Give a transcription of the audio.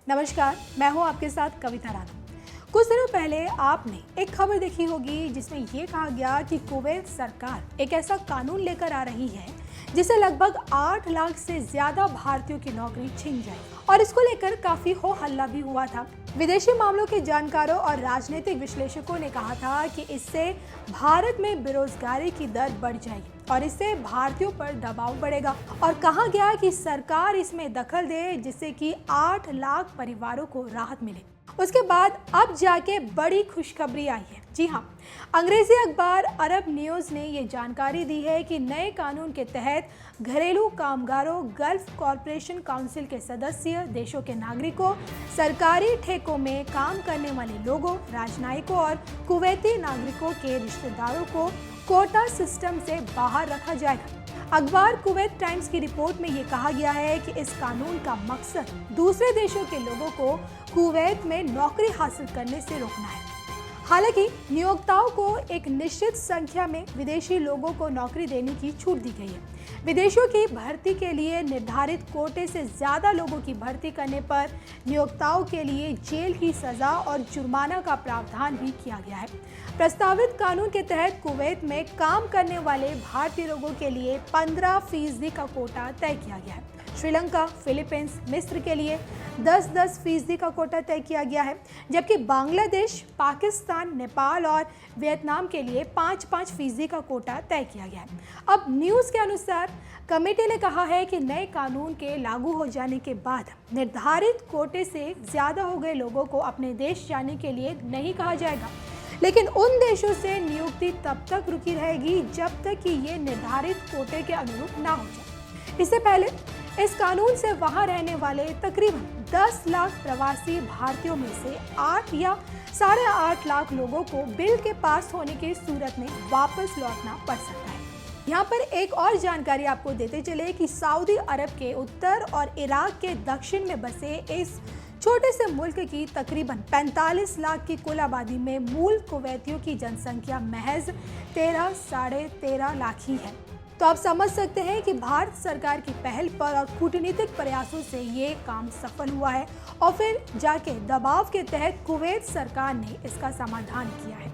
नमस्कार, मैं हूं आपके साथ कविता राणा। कुछ दिनों पहले आपने एक खबर देखी होगी जिसमें ये कहा गया कि कुवैत सरकार एक ऐसा कानून लेकर आ रही है जिससे लगभग 8 लाख से ज्यादा भारतीयों की नौकरी छिन जाएगी और इसको लेकर काफी हो हल्ला भी हुआ था। विदेशी मामलों के जानकारों और राजनीतिक विश्लेषकों ने कहा था कि इससे भारत में बेरोजगारी की दर बढ़ जाएगी और इससे भारतीयों पर दबाव बढ़ेगा और कहा गया कि सरकार इसमें दखल दे जिससे कि 8 लाख परिवारों को राहत मिले। उसके बाद अब जाके बड़ी खुशखबरी आई है। जी हाँ, अंग्रेजी अखबार अरब न्यूज़ ने ये जानकारी दी है कि नए कानून के तहत घरेलू कामगारों, गल्फ कॉरपोरेशन काउंसिल के सदस्य, देशों के नागरिकों, सरकारी ठेकों में काम करने वाले लोगों, राजनयिकों और कुवैती नागरिकों के रिश्तेदारों को कोटा सिस्टम से बाहर रखा जाएगा। अखबार कुवैत टाइम्स की रिपोर्ट में ये कहा गया है कि इस कानून का मकसद दूसरे देशों के लोगों को कुवैत में नौकरी हासिल करने से रोकना है। हालांकि नियोक्ताओं को एक निश्चित संख्या में विदेशी लोगों को नौकरी देने की छूट दी गई है। विदेशियों की भर्ती के लिए निर्धारित कोटे से ज्यादा लोगों की भर्ती करने पर नियोक्ताओं के लिए जेल की सजा और जुर्माना का प्रावधान भी किया गया है। प्रस्तावित कानून के तहत कुवैत में काम करने वाले भारतीय लोगों के लिए 15% का कोटा तय किया गया है। श्रीलंका, फिलीपींस, मिस्र के लिए 10-10% का कोटा तय किया गया है, जबकि बांग्लादेश, पाकिस्तान, नेपाल और वियतनाम के लिए 5-5% का कोटा तय किया गया है। अब न्यूज़ के अनुसार कमेटी ने कहा है कि नए कानून के लागू हो जाने के बाद निर्धारित कोटे से ज़्यादा हो गए लोगों को अपने देश जाने के लिए नहीं कहा जाएगा, लेकिन उन देशों से नियुक्ति तब तक रुकी रहेगी जब तक कि ये निर्धारित कोटे के अनुरूप ना हो जाए। इससे पहले इस कानून से वहां रहने वाले तकरीबन 10 लाख प्रवासी भारतीयों में से 8 या 8.5 लाख लोगों को बिल के पास होने की सूरत में वापस लौटना पड़ सकता है। यहाँ पर एक और जानकारी आपको देते चले कि सऊदी अरब के उत्तर और इराक के दक्षिण में बसे इस छोटे से मुल्क की तकरीबन 45 लाख की कुल आबादी में मूल कुवैतियों की जनसंख्या महज 13-13.5 लाख ही है। तो आप समझ सकते हैं कि भारत सरकार की पहल पर और कूटनीतिक प्रयासों से ये काम सफल हुआ है और फिर जाके दबाव के तहत कुवैत सरकार ने इसका समाधान किया है।